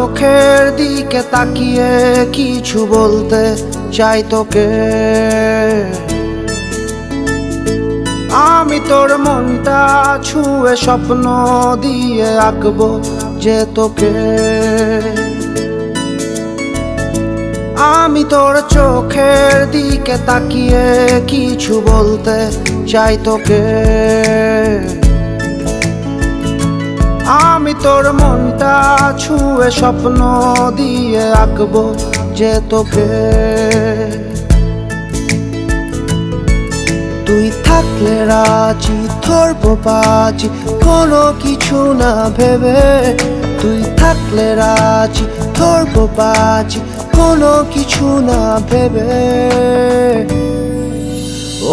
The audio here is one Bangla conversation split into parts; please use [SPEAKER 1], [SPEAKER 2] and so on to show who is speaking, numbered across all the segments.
[SPEAKER 1] চোখের দিকে তাকিয়ে কিছু বলতে চাই তোকে। আমি তোর মনটা ছুঁয়ে স্বপ্ন দিয়ে আঁকবো যে তোকে। আমি তোর চোখের দিকে তাকিয়ে কিছু বলতে চাই তোকে। আমি তোর মনটা ছুঁয়ে স্বপ্ন দিয়ে আঁকবো যে তোকে। তুই থাকলে রাজি ধরবো বাজি কোনো কিছু না ভেবে। তুই থাকলে রাজি ধরবো বাজি কোনো কিছু না ভেবে।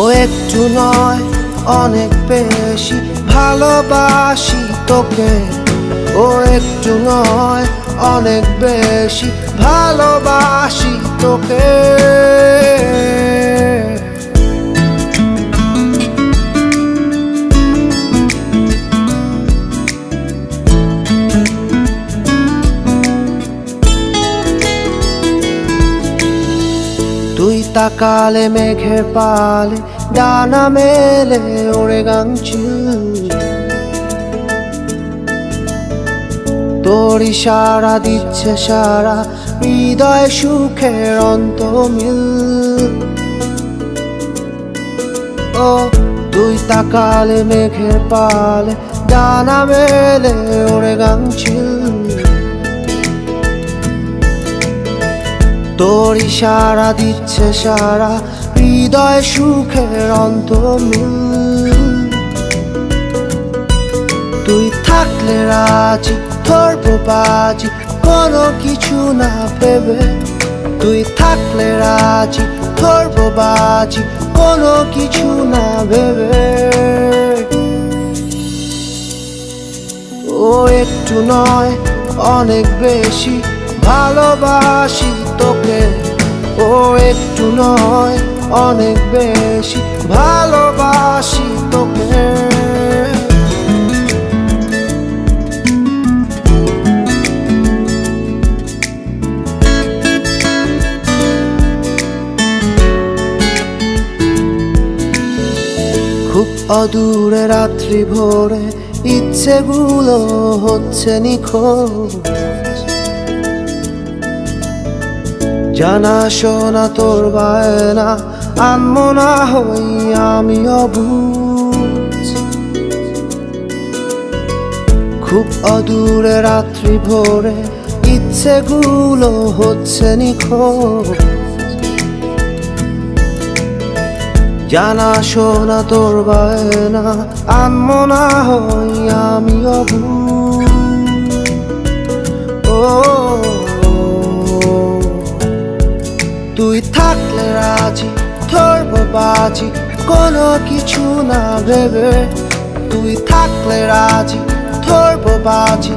[SPEAKER 1] ও একটু নয় অনেক বেশি ভালোবাসি তোকে। ও একটু নয় অনেক বেশি ভালোবাসি তোকে। তুই তাকালে মেঘের পালে ডানা মেলে ওড়ে গাংচিল। তোর ইশারা দিচ্ছে সারা হৃদয় সুখের অন্তমিল। ও তুই তাকালে মেঘের পালে ডানা মেলে ওড়ে গাংচিল। তোর ইশারা দিচ্ছে সারা হৃদয় সুখের অন্তমিল। তুই থাকলে রাজি ধরবো বাজি কোনো কিছু না ভেবে। তুই থাকলে রাজি ধরবো বাজি কোনো কিছু না ভেবে। ও একটু নয় অনেক বেশি ভালোবাসি তোকে। ও একটু নয় অনেক বেশি ভালোবাসি তোকে। খুব অদূরে রাত্রি ভোরে ইচ্ছেগুলো হচ্ছে নিখোঁজ। জানা শোনা তোর বায়না আনমনা হই আমি অবুঝ। খুব অদূরে রাত্রি ভোরে ইচ্ছেগুলো হচ্ছে নিখোঁজ। জানা শোনা তোর বায়না আনমনা হই আমি অবুঝ। ও তুই থাকলে রাজি ধরবো বাজি কোনো কিছু না ভেবে। তুই থাকলে রাজি ধরবো বাজি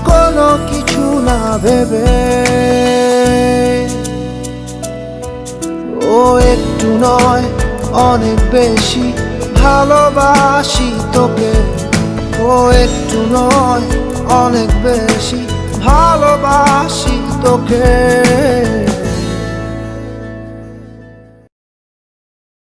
[SPEAKER 1] কোনো কিছু না ভেবে। ও একটু নয় অনেক বেশি ভালোবাসি তোকে। ও একটু নয় অনেক বেশি ভালোবাসি তোকে।